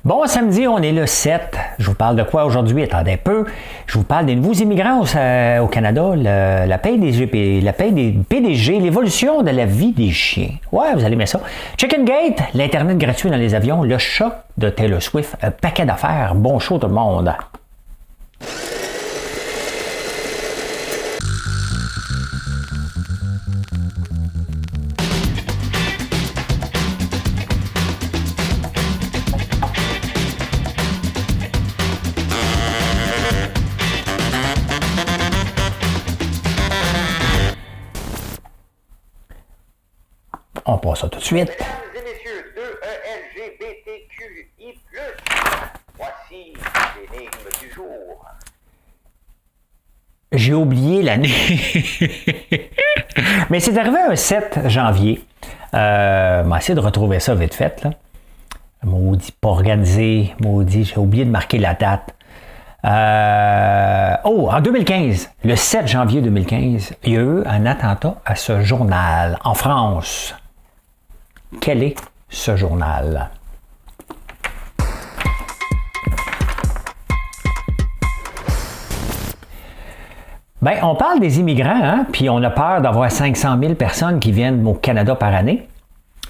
Bon, samedi, on est le 7. Je vous parle de quoi aujourd'hui? Attendez un peu. Je vous parle des nouveaux immigrants au Canada, la paye des PDG, l'évolution de la vie des chiens. Ouais, vous allez mettre ça. Chicken Gate, l'Internet gratuit dans les avions, le chat de Taylor Swift, un paquet d'affaires. Bon show tout le monde. On passe ça tout de suite. Mesdames et messieurs de LGBTQI+, voici l'énigme du jour. J'ai oublié l'année. Mais c'est arrivé un 7 janvier. M'a essayé de retrouver ça vite fait. Là. Maudit, pas organisé. Maudit, j'ai oublié de marquer la date. En 2015, le 7 janvier 2015, il y a eu un attentat à ce journal en France. Quel est ce journal? Bien, on parle des immigrants, hein, puis on a peur d'avoir 500 000 personnes qui viennent au Canada par année.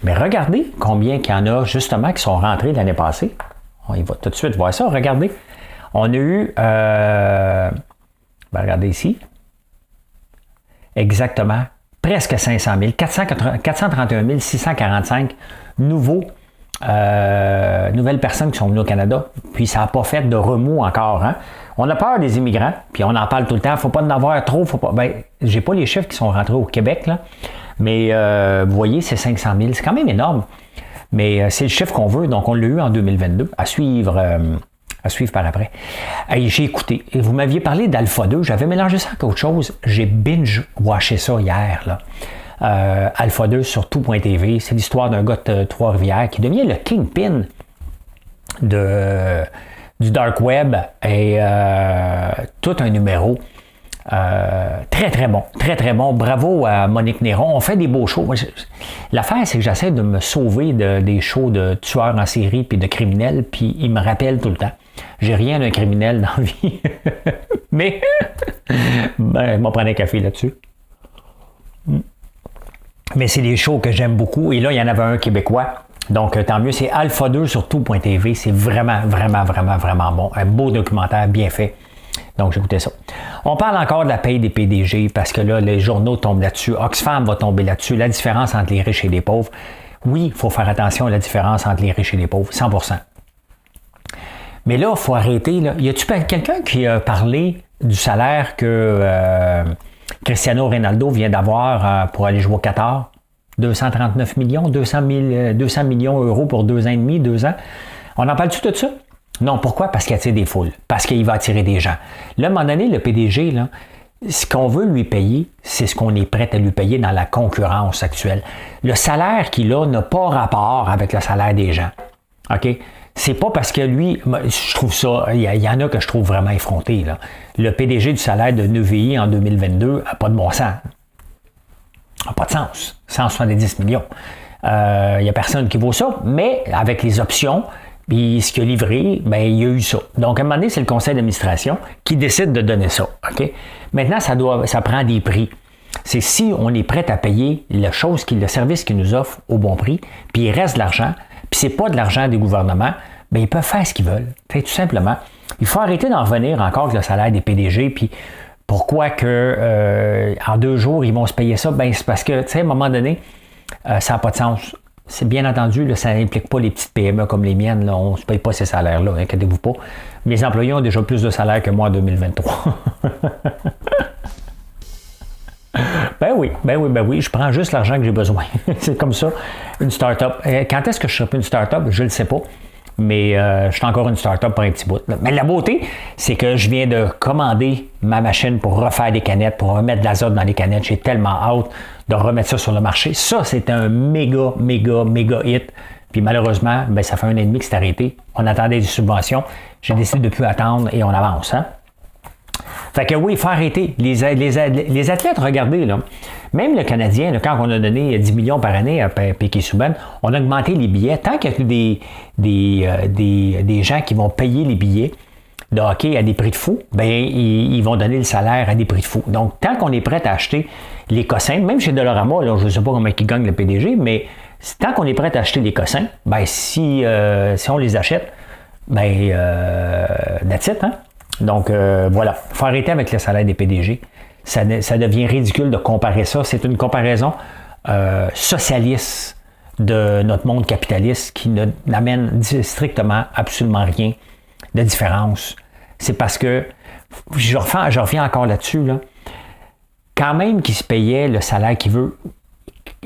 Mais regardez combien il y en a justement qui sont rentrés l'année passée. On y va tout de suite voir ça. Regardez. On a eu, regardez ici, exactement, presque 500 000, 431 645 nouvelles personnes qui sont venues au Canada, puis ça n'a pas fait de remous encore. Hein? On a peur des immigrants, puis on en parle tout le temps, il ne faut pas en avoir trop, j'ai pas les chiffres qui sont rentrés au Québec, là, mais vous voyez, c'est 500 000, c'est quand même énorme, mais c'est le chiffre qu'on veut, donc on l'a eu en 2022, à suivre par après. Hey, j'ai écouté. Et vous m'aviez parlé d'Alpha 2. J'avais mélangé ça avec autre chose. J'ai binge-watché ça hier. Là. Alpha 2 sur tout.tv. C'est l'histoire d'un gars de Trois-Rivières qui devient le kingpin du dark web et tout un numéro. Très, très bon. Très, très bon. Bravo à Monique Néron. On fait des beaux shows. L'affaire, c'est que j'essaie de me sauver des shows de tueurs en série puis de criminels, puis ils me rappellent tout le temps. J'ai rien d'un criminel dans la vie. Mais, je m'en prendre un café là-dessus. Mais c'est des shows que j'aime beaucoup. Et là, il y en avait un québécois. Donc, tant mieux. C'est Alpha 2 sur tout.tv. C'est vraiment, vraiment, vraiment, vraiment bon. Un beau documentaire bien fait. Donc, j'écoutais ça. On parle encore de la paye des PDG parce que là, les journaux tombent là-dessus. Oxfam va tomber là-dessus. La différence entre les riches et les pauvres. Oui, il faut faire attention à la différence entre les riches et les pauvres. 100%. Mais là, il faut arrêter. Là. Y a-tu quelqu'un qui a parlé du salaire que Cristiano Ronaldo vient d'avoir pour aller jouer au Qatar? 239 millions, 200 millions d'euros pour 2 ans et demi, 2 ans. On en parle-tu de ça? Non, pourquoi? Parce qu'il attire des foules, parce qu'il va attirer des gens. Là, à un moment donné, le PDG, là, ce qu'on veut lui payer, c'est ce qu'on est prêt à lui payer dans la concurrence actuelle. Le salaire qu'il a n'a pas rapport avec le salaire des gens. OK? C'est pas parce que lui, je trouve ça, il y en a que je trouve vraiment effronté. Là. Le PDG du salaire de Neuville en 2022 n'a pas de bon sens. N'a pas de sens. 170 millions. Il n'y a personne qui vaut ça, mais avec les options, puis ce qu'il a livré, bien, il y a eu ça. Donc, à un moment donné, c'est le conseil d'administration qui décide de donner ça. OK? Maintenant, ça prend des prix. C'est si on est prêt à payer le service qu'il nous offre au bon prix, puis il reste de l'argent, puis c'est pas de l'argent des gouvernements, bien, ils peuvent faire ce qu'ils veulent. Fait, tout simplement. Il faut arrêter d'en revenir encore avec le salaire des PDG, puis pourquoi que en 2 jours, ils vont se payer ça? Bien, c'est parce que, tu sais, à un moment donné, ça n'a pas de sens. C'est bien entendu, là, ça n'implique pas les petites PME comme les miennes. Là, on ne se paye pas ces salaires-là, inquiétez-vous pas. Mes employés ont déjà plus de salaire que moi en 2023. Ben oui, je prends juste l'argent que j'ai besoin. C'est comme ça, une start-up. Quand est-ce que je serai plus une start-up? Je ne le sais pas. Mais je suis encore une start-up pour un petit bout. Là. Mais la beauté, c'est que je viens de commander ma machine pour refaire des canettes, pour remettre de l'azote dans les canettes. J'ai tellement hâte de remettre ça sur le marché. Ça, c'est un méga hit. Puis malheureusement, ben, ça fait 1 an et demi que c'est arrêté. On attendait des subventions. J'ai décidé de ne plus attendre et on avance. Hein? Fait que oui, il faut arrêter. Les athlètes, regardez, là, même le Canadien, là, quand on a donné 10 millions par année à Piquet Souban, on a augmenté les billets. Tant qu'il y a des gens qui vont payer les billets de hockey à des prix de fou, ben ils vont donner le salaire à des prix de fou. Donc, tant qu'on est prêt à acheter les cossins, même chez Dollarama, là, je ne sais pas comment ils gagnent le PDG, mais tant qu'on est prêt à acheter les cossins, ben si on les achète, ben that's it, hein? Donc, voilà. Il faut arrêter avec le salaire des PDG. Ça devient ridicule de comparer ça. C'est une comparaison socialiste de notre monde capitaliste qui n'amène strictement absolument rien de différence. C'est parce que, je reviens encore là-dessus, là, quand même qu'il se payait le salaire qu'il veut,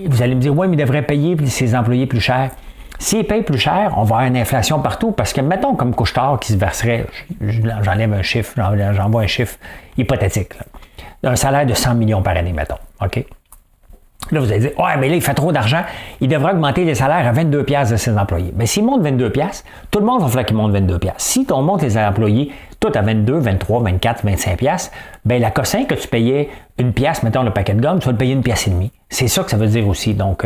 vous allez me dire, oui, mais il devrait payer ses employés plus cher. S'ils payent plus cher, on va avoir une inflation partout parce que, mettons, comme Couche-Tard qui se verserait, j'enlève un chiffre, j'envoie un chiffre hypothétique, là, un salaire de 100 millions par année, mettons, OK? Là, vous allez dire, ouais, mais là, il fait trop d'argent, il devrait augmenter les salaires à 22 piastres de ses employés. Bien, s'il monte 22 piastres, tout le monde va falloir qu'il monte 22 piastres. Si on monte les employés tout à 22, 23, 24, 25 piastres, bien, la cossin que tu payais une piastre, mettons, le paquet de gomme, tu vas le payer une pièce et demie. C'est ça que ça veut dire aussi. Donc,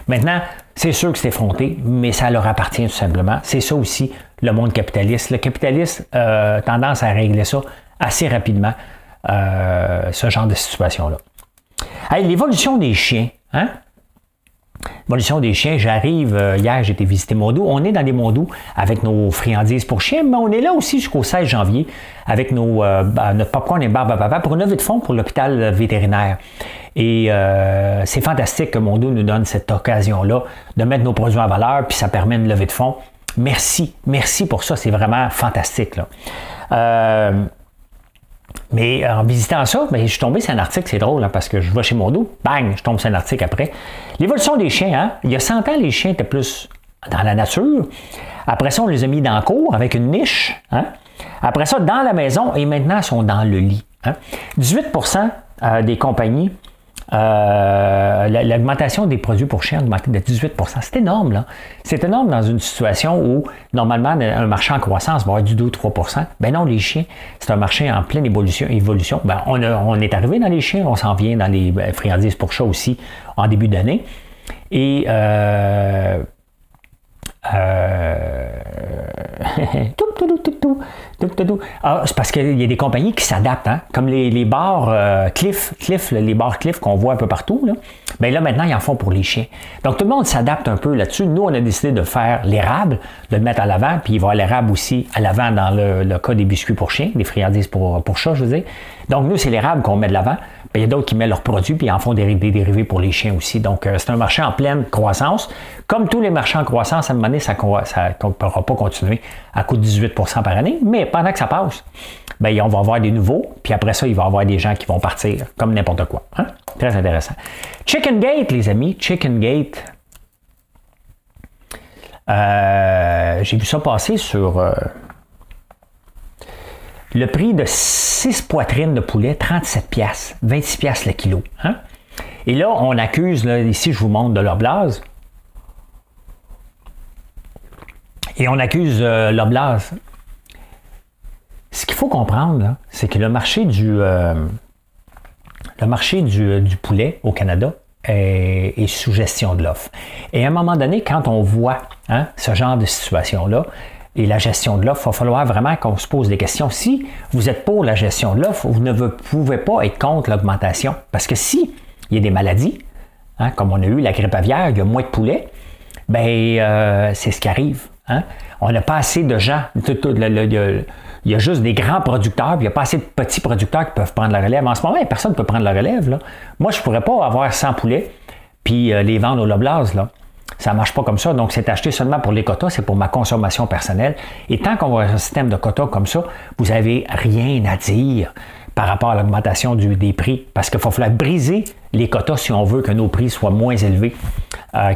maintenant, c'est sûr que c'est effronté, mais ça leur appartient tout simplement. C'est ça aussi, le monde capitaliste. Le capitaliste a tendance à régler ça assez rapidement, ce genre de situation-là. Hey, l'évolution des chiens, hein? L'évolution des chiens, j'arrive, hier j'ai été visiter Mondou. On est dans des Mondou avec nos friandises pour chiens, mais on est là aussi jusqu'au 16 janvier avec notre popcorn et barbe à papa pour une levée de fonds pour l'hôpital vétérinaire. Et c'est fantastique que Mondou nous donne cette occasion-là de mettre nos produits en valeur, puis ça permet une levée de fonds. Merci pour ça, c'est vraiment fantastique, là. Mais en visitant ça, je suis tombé sur un article, c'est drôle, hein, parce que je vais chez Mondou, bang, je tombe sur un article après. L'évolution des chiens, hein? Il y a 100 ans, les chiens étaient plus dans la nature. Après ça, on les a mis dans la cour avec une niche. Hein? Après ça, dans la maison, et maintenant, ils sont dans le lit. Hein? 18% des compagnies, l'augmentation des produits pour chiens a augmenté de 18%. C'est énorme, là. C'est énorme dans une situation où, normalement, un marché en croissance va avoir du 2-3%. Ben non, les chiens, c'est un marché en pleine évolution. Ben, on est arrivé dans les chiens, on s'en vient dans les friandises pour chats aussi en début d'année. Et c'est parce qu'il y a des compagnies qui s'adaptent, hein? Comme les bars Cliff, les bars Cliff qu'on voit un peu partout. Là. Bien là, maintenant, ils en font pour les chiens. Donc, tout le monde s'adapte un peu là-dessus. Nous, on a décidé de faire l'érable, de le mettre à l'avant, puis il va y avoir l'érable aussi à l'avant dans le cas des biscuits pour chiens, des friandises pour chats, je veux dire. Donc, nous, c'est l'érable qu'on met de l'avant. Bien, il y a d'autres qui mettent leurs produits, puis ils en font des dérivés pour les chiens aussi. Donc, c'est un marché en pleine croissance. Comme tous les marchés en croissance, à un moment donné, ça ne pourra pas continuer à coût de 18% par année. Mais pendant que ça passe, bien, on va avoir des nouveaux, puis après ça, il va y avoir des gens qui vont partir comme n'importe quoi. Hein? Très intéressant. Chicken Gate, les amis. Chicken Gate. J'ai vu ça passer sur le prix de 6 poitrines de poulet, 37 piastres, 26 piastres le kilo. Hein? Et là, on accuse, là, ici, je vous montre de l'oblase. Et on accuse l'oblase. Ce qu'il faut comprendre, là, c'est que le marché du poulet au Canada est sous gestion de l'offre. Et à un moment donné, quand on voit ce genre de situation-là, et la gestion de l'offre, il va falloir vraiment qu'on se pose des questions. Si vous êtes pour la gestion de l'offre, vous ne pouvez pas être contre l'augmentation. Parce que si il y a des maladies, hein, comme on a eu la grippe aviaire, il y a moins de poulets, bien, c'est ce qui arrive. Hein? On n'a pas assez de gens. Il y a juste des grands producteurs, puis il n'y a pas assez de petits producteurs qui peuvent prendre la relève. En ce moment, personne ne peut prendre la relève. Là. Moi, je ne pourrais pas avoir 100 poulets puis les vendre au Loblaws. Là. Ça ne marche pas comme ça. Donc, c'est acheté seulement pour les quotas, c'est pour ma consommation personnelle. Et tant qu'on va avoir un système de quotas comme ça, vous n'avez rien à dire par rapport à l'augmentation des prix. Parce qu'il va falloir briser les quotas si on veut que nos prix soient moins élevés,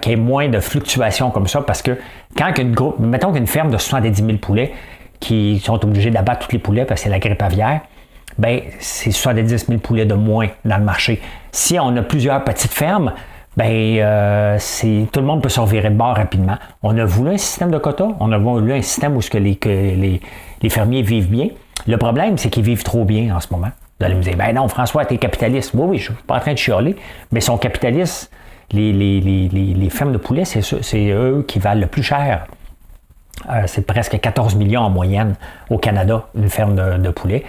qu'il y ait moins de fluctuations comme ça. Parce que quand mettons qu'une ferme de 70 000 poulets qui sont obligés d'abattre tous les poulets parce que c'est la grippe aviaire, bien, c'est 70 000 poulets de moins dans le marché. Si on a plusieurs petites fermes, bien, tout le monde peut se revirer de bord rapidement. On a voulu un système de quotas, on a voulu un système où les fermiers vivent bien. Le problème, c'est qu'ils vivent trop bien en ce moment. Vous allez me dire, ben non, François, t'es capitaliste. Oui, oui, je ne suis pas en train de chialer, mais ils sont capitalistes. Les fermes de poulets, c'est eux qui valent le plus cher. C'est presque 14 millions en moyenne au Canada, une ferme de poulets.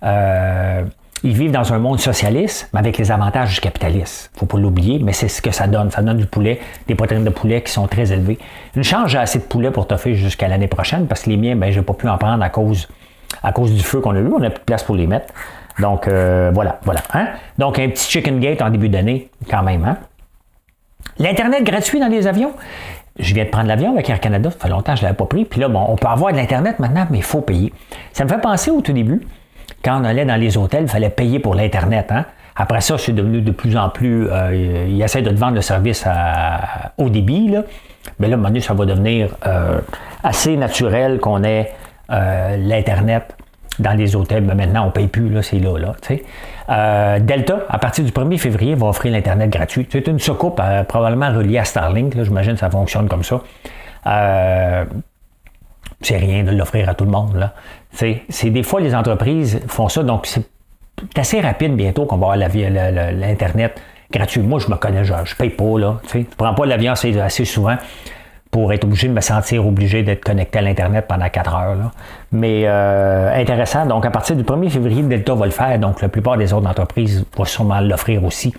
Ils vivent dans un monde socialiste, mais avec les avantages du capitalisme. Il ne faut pas l'oublier, mais c'est ce que ça donne. Ça donne du poulet, des protéines de poulet qui sont très élevées. Une chance, j'ai assez de poulet pour t'offrir jusqu'à l'année prochaine, parce que les miens, je n'ai pas pu en prendre à cause du feu qu'on a eu. On n'a plus de place pour les mettre. Donc, voilà. Hein? Donc, un petit chicken gate en début d'année, quand même. Hein? L'Internet gratuit dans les avions. Je viens de prendre l'avion avec Air Canada. Ça fait longtemps que je ne l'avais pas pris. Puis là, bon, on peut avoir de l'Internet maintenant, mais il faut payer. Ça me fait penser au tout début, quand on allait dans les hôtels, il fallait payer pour l'Internet. Hein? Après ça, c'est devenu de plus en plus... ils essaient de te vendre le service au débit. Là. Mais là, à un moment donné, ça va devenir assez naturel qu'on ait l'Internet dans les hôtels. Mais maintenant, on ne paye plus. Là, c'est là. Delta, à partir du 1er février, va offrir l'Internet gratuit. C'est une soucoupe probablement reliée à Starlink. Là, j'imagine que ça fonctionne comme ça. C'est rien de l'offrir à tout le monde. Là. C'est des fois, les entreprises font ça. Donc, c'est assez rapide bientôt qu'on va avoir l'Internet gratuit. Moi, je me connais, je ne paye pas. Là, je ne prends pas l'avion assez souvent pour être obligé de me sentir obligé d'être connecté à l'Internet pendant 4 heures. Là. Mais intéressant. Donc, à partir du 1er février, Delta va le faire. Donc, la plupart des autres entreprises vont sûrement l'offrir aussi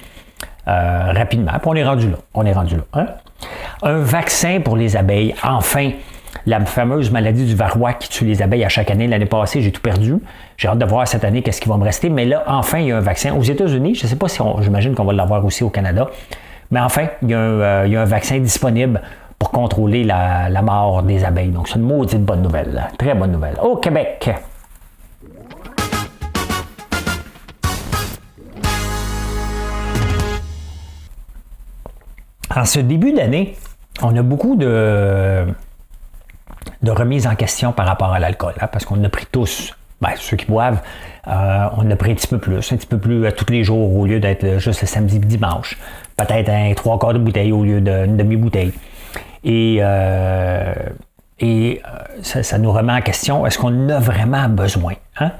rapidement. Puis on est rendu là. Hein? Un vaccin pour les abeilles. Enfin, la fameuse maladie du varroa qui tue les abeilles à chaque année. L'année passée, j'ai tout perdu. J'ai hâte de voir cette année qu'est-ce qui va me rester. Mais là, enfin, il y a un vaccin. Aux États-Unis, je ne sais pas si j'imagine qu'on va l'avoir aussi au Canada. Mais enfin, il y a un vaccin disponible pour contrôler la mort des abeilles. Donc, c'est une maudite bonne nouvelle. Très bonne nouvelle. Au Québec. En ce début d'année, on a beaucoup de remises en question par rapport à l'alcool, hein, parce qu'on a pris tous, ceux qui boivent, on a pris un petit peu plus tous les jours au lieu d'être juste le samedi et dimanche. Peut-être un 3/4 de bouteille au lieu d'une demi-bouteille. Et ça nous remet en question, est-ce qu'on en a vraiment besoin? Hein?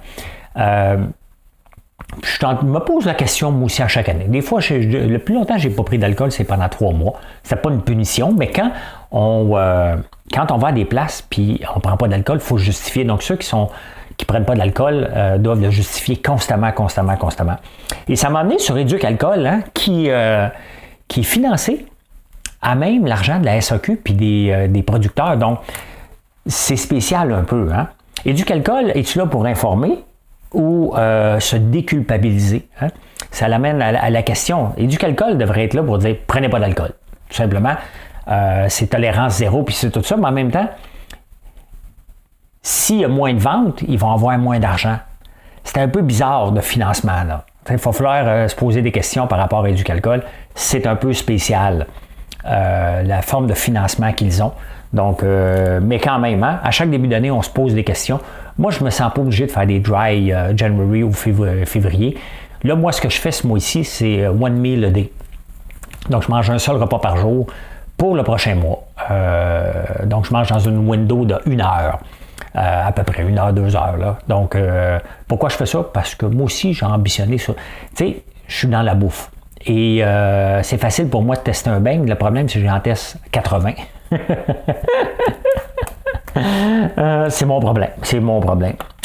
Je me pose la question, moi aussi, à chaque année. Des fois, le plus longtemps que je n'ai pas pris d'alcool, c'est pendant 3 mois. Ce n'est pas une punition, mais quand on va à des places puis on ne prend pas d'alcool, il faut justifier. Donc, ceux qui ne prennent pas d'alcool doivent le justifier constamment. Et ça m'a amené sur Éduc Alcool, hein, qui est financé à même l'argent de la SAQ puis des producteurs. Donc, c'est spécial un peu. Hein? Éduc Alcool, es-tu là pour informer ou se déculpabiliser? Hein? Ça l'amène à la question. Éduc Alcool devrait être là pour dire prenez pas d'alcool. Tout simplement, c'est tolérance zéro puis c'est tout ça, mais en même temps, s'il y a moins de ventes, ils vont avoir moins d'argent. C'est un peu bizarre de financement. Là. Il va falloir se poser des questions par rapport à Éduc Alcool. C'est un peu spécial, la forme de financement qu'ils ont. Donc, mais quand même, hein, à chaque début d'année, on se pose des questions. Moi, je ne me sens pas obligé de faire des dry January ou février. Là, moi, ce que je fais ce mois-ci, c'est one meal a day. Donc, je mange un seul repas par jour pour le prochain mois. Donc, je mange dans une window de 1 heure. À peu près 1 heure, 2 heures. Là. Donc, pourquoi je fais ça? Parce que moi aussi, j'ai ambitionné ça. Tu sais, je suis dans la bouffe. Et c'est facile pour moi de tester un beigne. Le problème, c'est que j'en teste 80. C'est mon problème.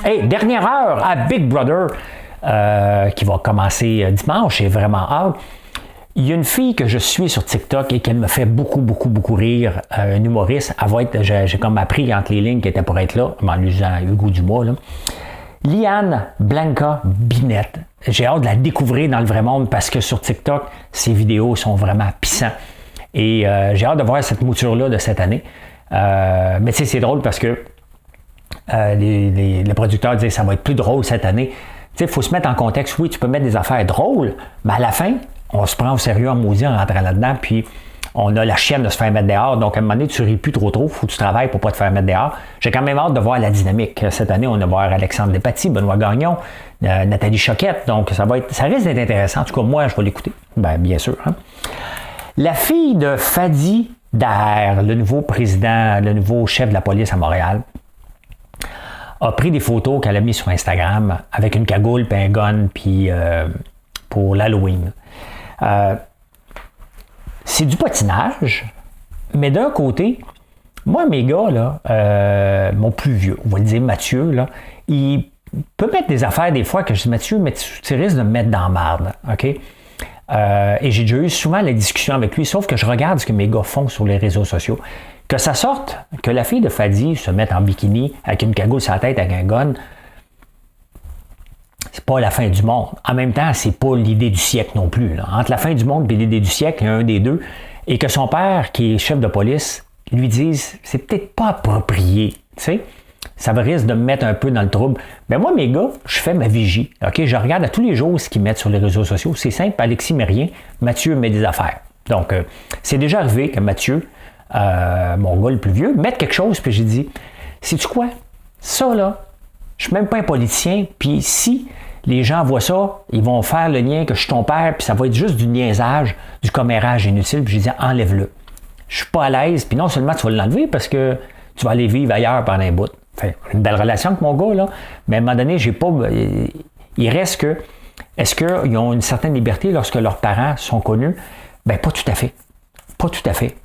Hey, dernière heure à Big Brother qui va commencer dimanche. J'ai vraiment hâte. Il y a une fille que je suis sur TikTok et qu'elle me fait beaucoup rire, un humoriste. Elle va être, j'ai comme appris entre les lignes qu'elle était pour être là, en lisant Hugo Dumas. Là. Liane Blanca Binette. J'ai hâte de la découvrir dans le vrai monde parce que sur TikTok, ses vidéos sont vraiment puissantes. Et j'ai hâte de voir cette mouture-là de cette année. Mais tu sais, c'est drôle parce que les producteurs disent que ça va être plus drôle cette année. Tu sais, il faut se mettre en contexte. Oui, tu peux mettre des affaires drôles, mais à la fin, on se prend au sérieux en maudit en rentrant là-dedans, puis on a la chienne de se faire mettre dehors. Donc, à un moment donné, tu ne ris plus trop, il faut que tu travailles pour ne pas te faire mettre dehors. J'ai quand même hâte de voir la dynamique. Cette année, on va voir Alexandre Despatie, Benoît Gagnon, Nathalie Choquette. Donc, ça risque d'être intéressant. En tout cas, moi, je vais l'écouter. Bien sûr. Hein. La fille de Fadi Daher, le nouveau président, le nouveau chef de la police à Montréal, a pris des photos qu'elle a mis sur Instagram avec une cagoule, puis un gun, puis pour l'Halloween. C'est du patinage, mais d'un côté, moi, mes gars, là, mon plus vieux, on va le dire Mathieu, là, il peut mettre des affaires des fois que je dis Mathieu, mais tu risques de me mettre dans la marde, OK? Et j'ai déjà eu souvent la discussion avec lui, sauf que je regarde ce que mes gars font sur les réseaux sociaux. Que ça sorte, que la fille de Fadi se mette en bikini avec une cagoule sur la tête, avec un gun, c'est pas la fin du monde. En même temps, c'est pas l'idée du siècle non plus. Là. Entre la fin du monde et l'idée du siècle, il y a un des deux. Et que son père, qui est chef de police, lui dise c'est peut-être pas approprié. Tu sais, ça risque de me mettre un peu dans le trouble. Mais moi, mes gars, je fais ma vigie. OK? Je regarde à tous les jours ce qu'ils mettent sur les réseaux sociaux. C'est simple, Alexis met rien, Mathieu met des affaires. Donc, c'est déjà arrivé que Mathieu, mon gars le plus vieux, mette quelque chose, puis j'ai dit sais-tu quoi? Ça, là, je suis même pas un politicien, puis si les gens voient ça, ils vont faire le lien que je suis ton père, puis ça va être juste du niaisage, du commérage inutile, puis j'ai dit enlève-le. Je suis pas à l'aise, puis non seulement tu vas l'enlever parce que tu vas aller vivre ailleurs pendant un bout. Enfin, une belle relation avec mon gars, là, mais à un moment donné, j'ai pas. Il reste que. Est-ce qu'ils ont une certaine liberté lorsque leurs parents sont connus? Bien, pas tout à fait. Pas tout à fait.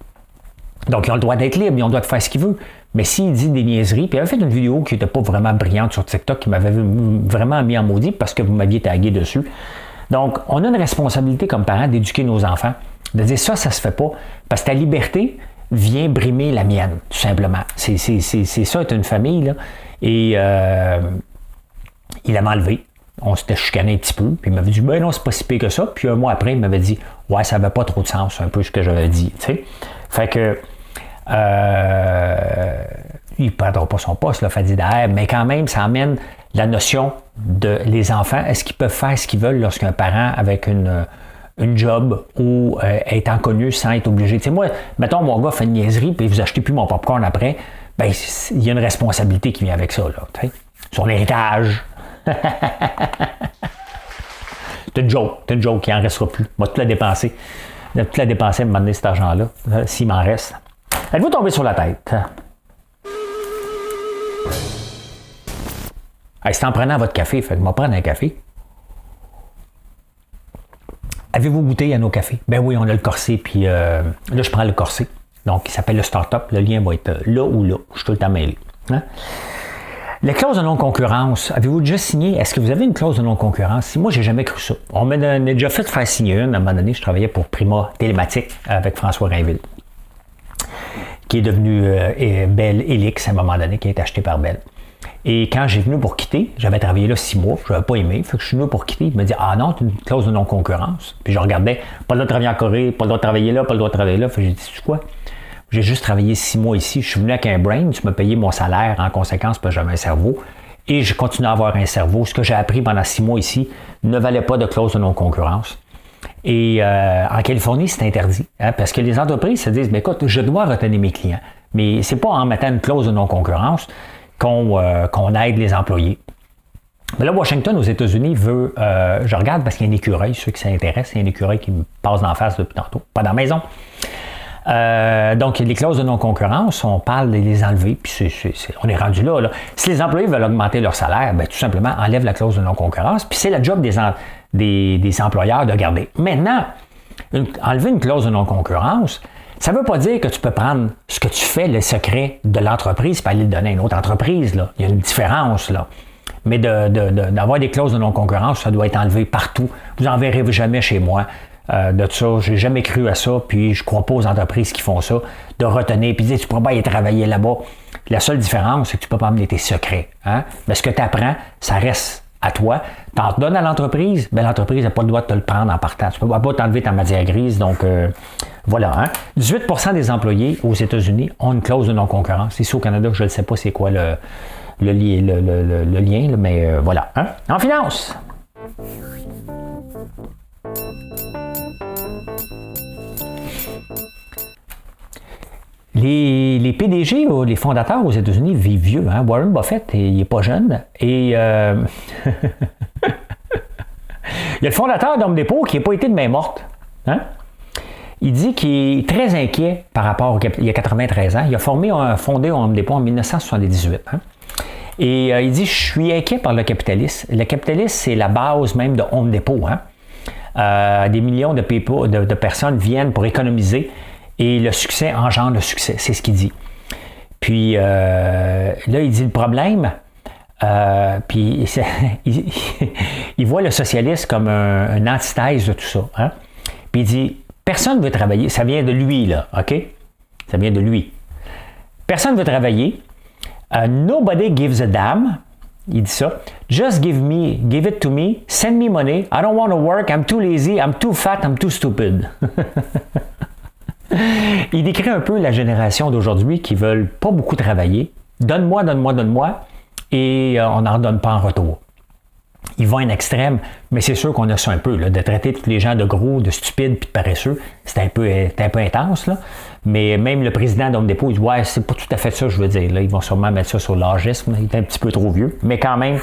Donc, ils ont le droit d'être libres, ils ont le droit de faire ce qu'ils veulent. Mais s'il dit des niaiseries, puis il avait fait une vidéo qui n'était pas vraiment brillante sur TikTok, qui m'avait vraiment mis en maudit parce que vous m'aviez tagué dessus. Donc, on a une responsabilité comme parents d'éduquer nos enfants, de dire ça se fait pas, parce que ta liberté vient brimer la mienne, tout simplement. C'est ça, être une famille, là. Et il m'a enlevé. On s'était chicané un petit peu, puis il m'avait dit, ben non, c'est pas si pire que ça. Puis un mois après, il m'avait dit, ouais, ça n'avait pas trop de sens, un peu ce que j'avais dit, tu sais. Fait que, il ne perdra pas son poste, là, Fadi Daher, mais quand même, ça amène la notion de les enfants, est-ce qu'ils peuvent faire ce qu'ils veulent lorsqu'un parent avec une job ou étant connu sans être obligé. Tu sais, moi, mettons, mon gars fait une niaiserie, puis vous achetez plus mon popcorn après, ben il y a une responsabilité qui vient avec ça, là, tu sais. Son héritage. C'est une joke, il n'en restera plus. Moi, tout la dépenser. Tout la dépenser à me demander cet argent-là, s'il m'en reste. Êtes-vous tombé sur la tête? Hey, c'est en prenant votre café, faites-moi prendre un café. Avez-vous goûté à nos cafés? Ben oui, on a le corset, puis là, je prends le corset. Donc, il s'appelle le Startup. Le lien va être là ou là. Je suis tout le temps mêlé. Hein? Les clauses de non-concurrence, avez-vous déjà signé? Est-ce que vous avez une clause de non-concurrence? Si moi, j'ai jamais cru ça. On m'a déjà fait faire signer une. À un moment donné, je travaillais pour Prima Télématique avec François Rainville, qui est devenu Bell Helix à un moment donné, qui a été acheté par Bell. Et quand j'ai venu pour quitter, j'avais travaillé là 6 mois, je n'avais pas aimé, fait que je suis venu pour quitter. Il me dit ah non, c'est une clause de non-concurrence. Puis je regardais, pas le droit de travailler en Corée, pas le droit de travailler là, pas le droit de travailler là. Fait que j'ai dit, tu sais quoi? J'ai juste travaillé 6 mois ici, je suis venu avec un brain, tu m'as payé mon salaire en conséquence parce que j'avais un cerveau. Et je continue à avoir un cerveau. Ce que j'ai appris pendant 6 mois ici ne valait pas de clause de non-concurrence. Et en Californie, c'est interdit. Hein, parce que les entreprises se disent, mais écoute, je dois retenir mes clients. Mais c'est pas en mettant une clause de non-concurrence qu'on aide les employés. Mais là, Washington, aux États-Unis, veut... je regarde parce qu'il y a une écureuil, ceux qui s'intéressent, il y a une écureuil qui me passe d'en face depuis tantôt, pas dans la maison. Donc, les clauses de non-concurrence, on parle de les enlever, puis on est rendu là. Si les employés veulent augmenter leur salaire, bien, tout simplement, enlève la clause de non-concurrence, puis c'est la job des employeurs de garder. Maintenant, enlever une clause de non-concurrence, ça ne veut pas dire que tu peux prendre ce que tu fais, le secret de l'entreprise, et aller le donner à une autre entreprise. Là. Il y a une différence, là. Mais d'avoir des clauses de non-concurrence, ça doit être enlevé partout. Vous n'en verrez jamais chez moi. De ça, j'ai jamais cru à ça, puis je crois pas aux entreprises qui font ça, de retenir, puis dire tu pourras pas aller travailler là-bas. La seule différence, c'est que tu peux pas amener tes secrets. Hein? Mais ce que tu apprends, ça reste à toi. Tu en donnes à l'entreprise, ben l'entreprise n'a pas le droit de te le prendre en partant. Tu peux pas t'enlever ta matière grise, donc voilà. Hein? 18% des employés aux États-Unis ont une clause de non-concurrence. Ici au Canada, je ne sais pas c'est quoi le lien, mais voilà. Hein? En finance! Les PDG, les fondateurs aux États-Unis vivent vieux. Hein? Warren Buffett, il n'est pas jeune. Et il y a le fondateur d'Home Depot qui n'a pas été de main morte. Hein? Il dit qu'il est très inquiet par rapport il y a 93 ans. Il a fondé Home Depot en 1978. Hein? Et il dit, je suis inquiet par le capitalisme. Le capitalisme, c'est la base même de Home Depot. Hein? Des millions de personnes viennent pour économiser et le succès engendre le succès. C'est ce qu'il dit. Puis là, il dit le problème, puis il voit le socialisme comme un antithèse de tout ça. Hein? Puis il dit, personne ne veut travailler. Ça vient de lui, là, OK? Ça vient de lui. Personne ne veut travailler. Nobody gives a damn. Il dit ça. Just give it to me. Send me money. I don't want to work. I'm too lazy. I'm too fat. I'm too stupid. Il décrit un peu la génération d'aujourd'hui qui ne veulent pas beaucoup travailler. Donne-moi, donne-moi, donne-moi. Et on n'en donne pas en retour. Il va à un extrême, mais c'est sûr qu'on a ça un peu, là, de traiter tous les gens de gros, de stupides puis de paresseux. C'est un peu intense, là. Mais même le président d'Home Depot, il dit « Ouais, c'est pas tout à fait ça, je veux dire. » Là, ils vont sûrement mettre ça sur l'âgisme. Il est un petit peu trop vieux. Mais quand même,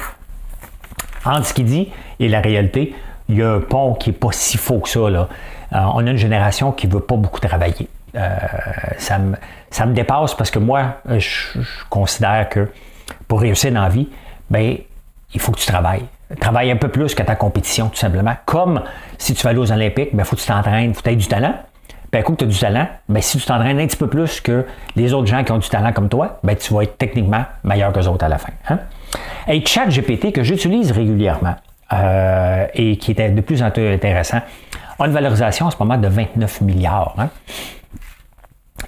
entre ce qu'il dit et la réalité, il y a un pont qui n'est pas si faux que ça, là. On a une génération qui ne veut pas beaucoup travailler. Ça me dépasse parce que moi, je considère que pour réussir dans la vie, ben, il faut que tu travailles. Travaille un peu plus que ta compétition, tout simplement. Comme si tu vas aller aux Olympiques, il faut que tu t'entraînes, il faut que tu aies du talent. Puis un coup que tu as du talent, bien, si tu t'entraînes un petit peu plus que les autres gens qui ont du talent comme toi, bien, tu vas être techniquement meilleur qu'eux autres à la fin. Hein? Et ChatGPT, que j'utilise régulièrement et qui est de plus en plus intéressant, a une valorisation en ce moment de 29 milliards. Hein?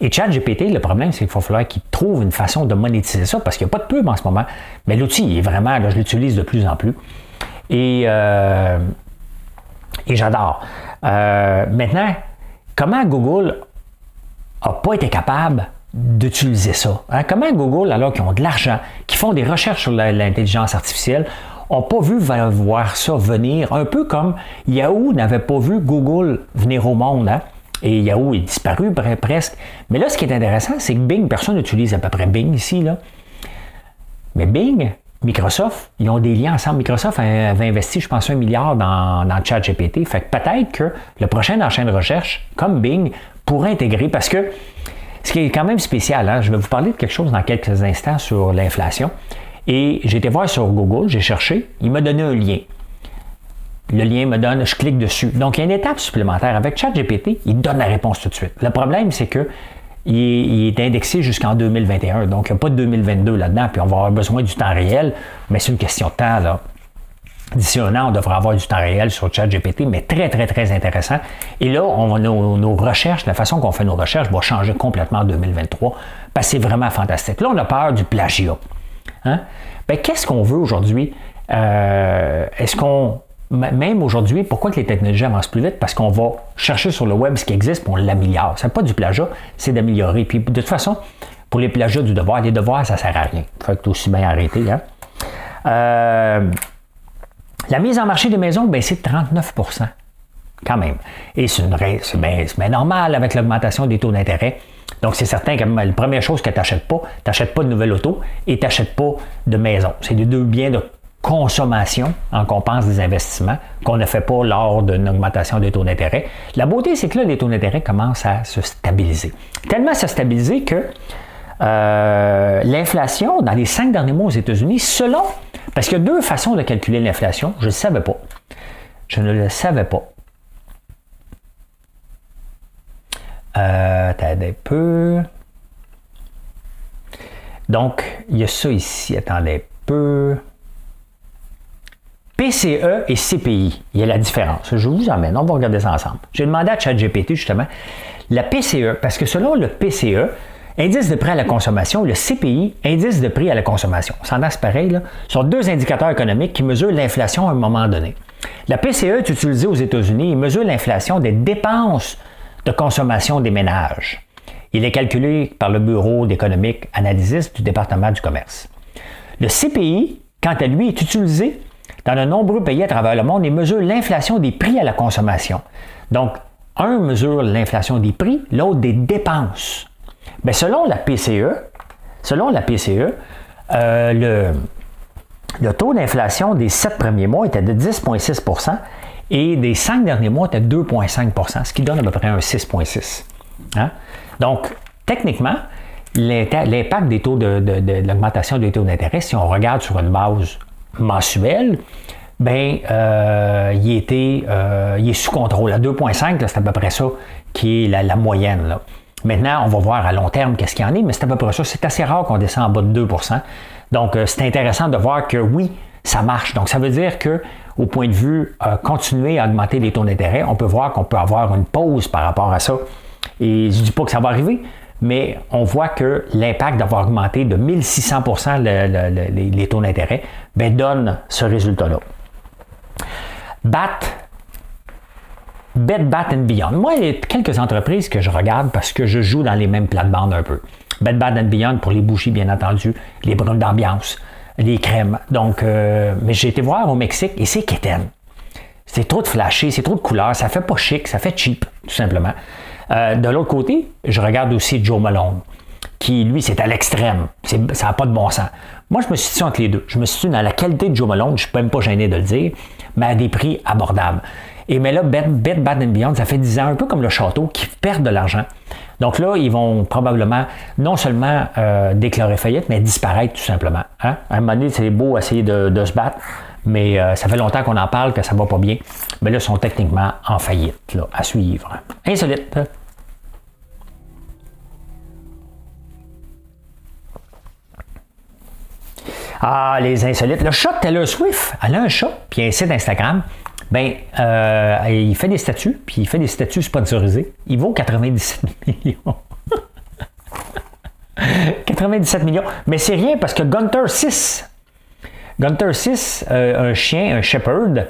Et ChatGPT, le problème, c'est qu'il va falloir qu'il trouve une façon de monétiser ça parce qu'il n'y a pas de pub en ce moment. Mais l'outil, il est vraiment, là, je l'utilise de plus en plus. Et j'adore. Maintenant, comment Google n'a pas été capable d'utiliser ça? Hein? Comment Google, alors qu'ils ont de l'argent, qui font des recherches sur l'intelligence artificielle, n'ont pas vu voir ça venir, un peu comme Yahoo n'avait pas vu Google venir au monde. Hein? Et Yahoo est disparu presque. Mais là, ce qui est intéressant, c'est que Bing, personne n'utilise à peu près Bing ici. Là. Mais Bing, Microsoft, ils ont des liens ensemble. Microsoft avait investi, je pense, 1 milliard dans ChatGPT. Fait que peut-être que le prochain dans la chaîne de recherche, comme Bing, pourrait intégrer, parce que ce qui est quand même spécial, hein, je vais vous parler de quelque chose dans quelques instants sur l'inflation. Et j'ai été voir sur Google, j'ai cherché, il m'a donné un lien. Le lien me donne, je clique dessus. Donc, il y a une étape supplémentaire. Avec ChatGPT, il donne la réponse tout de suite. Le problème, c'est que il est indexé jusqu'en 2021. Donc, il n'y a pas de 2022 là-dedans. Puis, on va avoir besoin du temps réel. Mais c'est une question de temps, là. D'ici un an, on devrait avoir du temps réel sur ChatGPT, mais très, très, très intéressant. Et là, nos recherches, la façon qu'on fait nos recherches va changer complètement en 2023. Parce que c'est vraiment fantastique. Là, on a peur du plagiat. Hein? Bien, qu'est-ce qu'on veut aujourd'hui? Est-ce qu'on... Même aujourd'hui, pourquoi que les technologies avancent plus vite? Parce qu'on va chercher sur le web ce qui existe et on l'améliore. Ce n'est pas du plagiat, c'est d'améliorer. Puis de toute façon, pour les plagiats du devoir, les devoirs, ça ne sert à rien. Il faut aussi bien arrêter. Hein? La mise en marché des maisons, ben, c'est 39 % quand même. Et c'est bien normal avec l'augmentation des taux d'intérêt. Donc, c'est certain que la première chose que tu n'achètes pas de nouvelle auto et tu n'achètes pas de maison. C'est les deux biens de consommation en compense des investissements qu'on ne fait pas lors d'une augmentation des taux d'intérêt. La beauté, c'est que là, les taux d'intérêt commencent à se stabiliser. Tellement se stabiliser que l'inflation, dans les 5 derniers mois aux États-Unis, parce qu'il y a deux façons de calculer l'inflation, je ne le savais pas. Je ne le savais pas. Attendez un peu. Donc, il y a ça ici. Attendez un peu. PCE et CPI, il y a la différence. Je vous emmène, on va regarder ça ensemble. J'ai demandé à ChatGPT justement la PCE, parce que selon le PCE, indice de prix à la consommation, le CPI, indice de prix à la consommation, c'est pareil, là, sont deux indicateurs économiques qui mesurent l'inflation à un moment donné. La PCE est utilisée aux États-Unis et mesure l'inflation des dépenses de consommation des ménages. Il est calculé par le Bureau d'économique analysiste du département du commerce. Le CPI, quant à lui, est utilisé dans de nombreux pays à travers le monde et mesure l'inflation des prix à la consommation. Donc, un mesure l'inflation des prix, l'autre des dépenses. Bien, selon la PCE, le taux d'inflation des 7 premiers mois était de 10,6 % et des 5 derniers mois était de 2,5 %, ce qui donne à peu près un 6,6 %. Hein? Donc, techniquement, l'impact des taux de l'augmentation des taux d'intérêt, si on regarde sur une base mensuelle, ben, il est sous contrôle. À 2,5, c'est à peu près ça qui est la moyenne. Là. Maintenant, on va voir à long terme qu'est-ce qu'il y en est, mais c'est à peu près ça. C'est assez rare qu'on descende en bas de 2 %. Donc, c'est intéressant de voir que oui, ça marche. Donc, ça veut dire que au point de vue continuer à augmenter les taux d'intérêt, on peut voir qu'on peut avoir une pause par rapport à ça. Et je ne dis pas que ça va arriver, mais on voit que l'impact d'avoir augmenté de 1600 % les taux d'intérêt ben, donne ce résultat-là. Bed Bath & Beyond. Moi, il y a quelques entreprises que je regarde parce que je joue dans les mêmes plates-bandes un peu. Bed Bath & Beyond pour les bougies, bien entendu, les brumes d'ambiance, les crèmes. Donc, mais j'ai été voir au Mexique et c'est quétaine. C'est trop de flashé, c'est trop de couleurs, ça fait pas chic, ça fait cheap, tout simplement. De l'autre côté, je regarde aussi Joe Malone, qui, lui, c'est à l'extrême. Ça n'a pas de bon sens. Moi, je me situe entre les deux. Je me situe dans la qualité de Joe Malone, je ne suis même pas gêné de le dire, mais à des prix abordables. Et mais là, Bed Bath & Beyond, ça fait 10 ans, un peu comme le château, qui perdent de l'argent. Donc là, ils vont probablement non seulement déclarer faillite, mais disparaître tout simplement. Hein? À un moment donné, c'est beau essayer de se battre, mais ça fait longtemps qu'on en parle, que ça va pas bien. Mais là, ils sont techniquement en faillite, là, à suivre. Insolite. Ah, les insolites. Le chat de Taylor Swift, elle a un chat, puis un site Instagram. Ben, il fait des statuts, puis il fait des statuts sponsorisés. Il vaut 97 millions. 97 millions. Mais c'est rien parce que Gunther 6, un chien, un shepherd,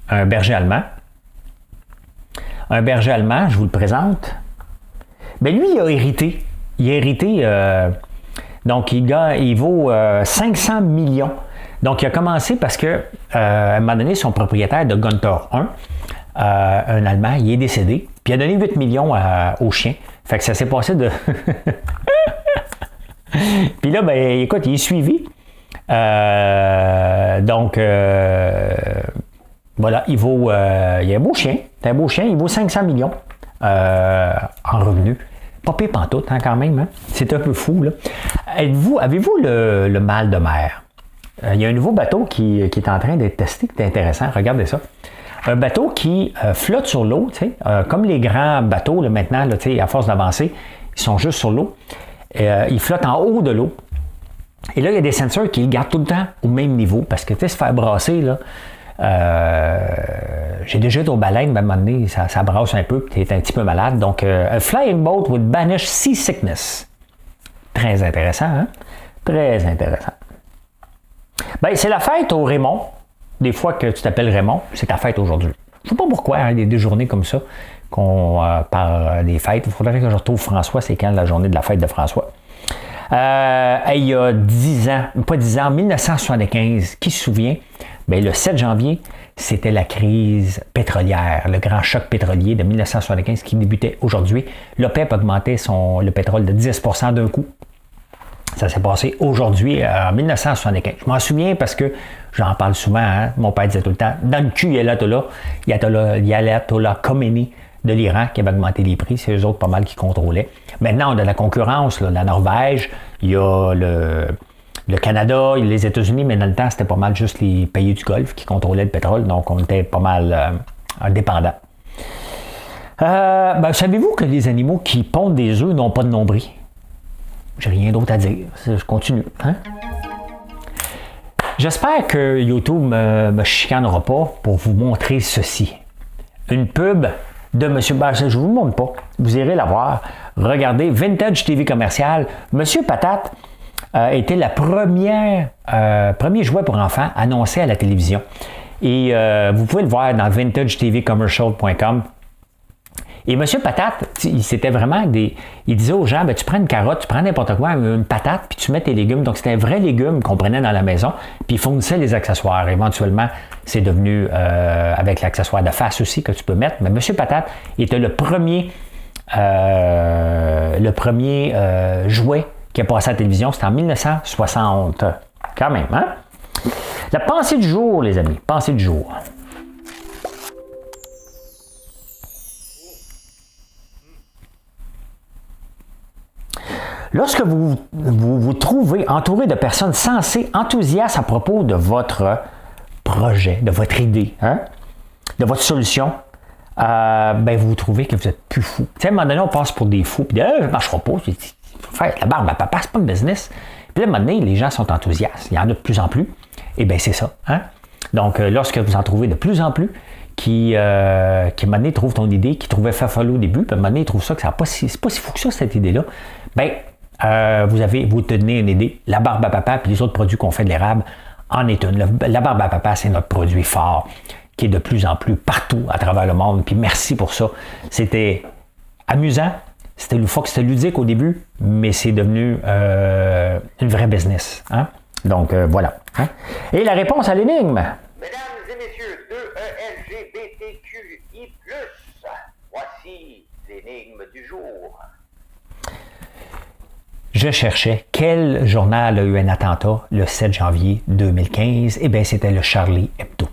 un berger allemand. Un berger allemand, je vous le présente. Ben lui, il a hérité. Donc, il vaut 500 millions. Donc, il a commencé parce que, à un moment donné, son propriétaire de Gunther 1, un Allemand, il est décédé, puis il a donné 8 millions au chien. Fait que ça s'est passé de... Puis là, ben, écoute, il est suivi. Donc, voilà, il vaut... il est un beau chien. C'est un beau chien. Il vaut 500 millions en revenus. Pas pire pantoute, hein, quand même. Hein? C'est un peu fou, là. Avez-vous le mal de mer? Il y a un nouveau bateau qui est en train d'être testé, qui est intéressant. Regardez ça. Un bateau qui flotte sur l'eau, comme les grands bateaux, là, maintenant, là, à force d'avancer, ils sont juste sur l'eau. Ils flottent en haut de l'eau. Et là, il y a des sensors qui le gardent tout le temps au même niveau, parce que, se faire brasser, là, j'ai déjà été aux baleines, mais à un moment donné, ça brasse un peu, puis tu es un petit peu malade. Donc, a flying boat would banish seasickness. Très intéressant, hein? Très intéressant. Ben, c'est la fête au Raymond. Des fois que tu t'appelles Raymond, c'est ta fête aujourd'hui. Je ne sais pas pourquoi, hein, il y a des journées comme ça qu'on parle des fêtes. Il faudrait que je retrouve François, c'est quand la journée de la fête de François. Il y a 10 ans, pas 10 ans, 1975, qui se souvient? Bien, le 7 janvier, c'était la crise pétrolière, le grand choc pétrolier de 1975 qui débutait aujourd'hui. L'OPEP augmentait le pétrole de 10 % d'un coup. Ça s'est passé aujourd'hui, en 1975. Je m'en souviens parce que j'en parle souvent. Hein? Mon père disait tout le temps, dans le cul, il y a l'Ayatollah Khomeini de l'Iran qui avait augmenté les prix. C'est eux autres pas mal qui contrôlaient. Maintenant, on a la concurrence, là, la Norvège, il y a le Canada, les États-Unis, mais dans le temps, c'était pas mal juste les pays du Golfe qui contrôlaient le pétrole. Donc, on était pas mal indépendants. Savez-vous que les animaux qui pondent des œufs n'ont pas de nombril? J'ai rien d'autre à dire. Je continue. Hein? J'espère que YouTube ne me chicanera pas pour vous montrer ceci. Une pub de M. Je ne vous montre pas. Vous irez la voir. Regardez, Vintage TV commercial. M. Patate était la premier jouet pour enfants annoncé à la télévision. Et vous pouvez le voir dans vintagetvcommercial.com. Et M. Patate, c'était vraiment il disait aux gens, tu prends une carotte, tu prends n'importe quoi, une patate, puis tu mets tes légumes. Donc, c'était un vrai légume qu'on prenait dans la maison, puis il fournissait les accessoires. Éventuellement, c'est devenu avec l'accessoire de face aussi que tu peux mettre. Mais M. Patate était le premier jouet qui a passé à la télévision. C'était en 1960. Quand même, hein? La pensée du jour, les amis. Pensée du jour. Lorsque vous vous trouvez entouré de personnes sensées, enthousiastes à propos de votre projet, de votre idée, hein, de votre solution, ben vous trouvez que vous êtes plus fou. Tu sais, à un moment donné, on passe pour des fous, puis ça ne marchera pas. Faire la barbe à papa, c'est pas une business. Puis là, à un moment donné, les gens sont enthousiastes. Il y en a de plus en plus. Et bien, c'est ça. Hein? Donc, lorsque vous en trouvez de plus en plus, qui à un moment donné, trouvent ton idée, qui trouvaient Fafalo au début, puis à un moment donné, ils trouvent ça que c'est pas si fou que ça, cette idée-là, bien, vous tenez une idée. La barbe à papa, puis les autres produits qu'on fait de l'érable, en est une. La barbe à papa, c'est notre produit fort, qui est de plus en plus partout à travers le monde. Puis merci pour ça. C'était amusant. C'était loufoque, c'était ludique au début, mais c'est devenu une vraie business. Hein? Donc, voilà. Hein? Et la réponse à l'énigme? Mesdames et messieurs, 2ELGBTQI+, voici l'énigme du jour. Je cherchais quel journal a eu un attentat le 7 janvier 2015. Eh bien, c'était le Charlie Hebdo.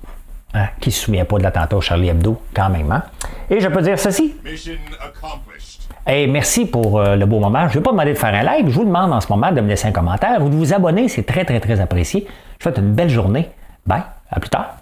Hein? Qui ne se souvient pas de l'attentat au Charlie Hebdo, quand même. Hein? Et je peux dire ceci. Mission accomplished. Hey, merci pour le beau moment. Je ne vais pas demander de faire un like. Je vous demande en ce moment de me laisser un commentaire ou de vous abonner. C'est très, très, très apprécié. Je vous souhaite une belle journée. Bye. À plus tard.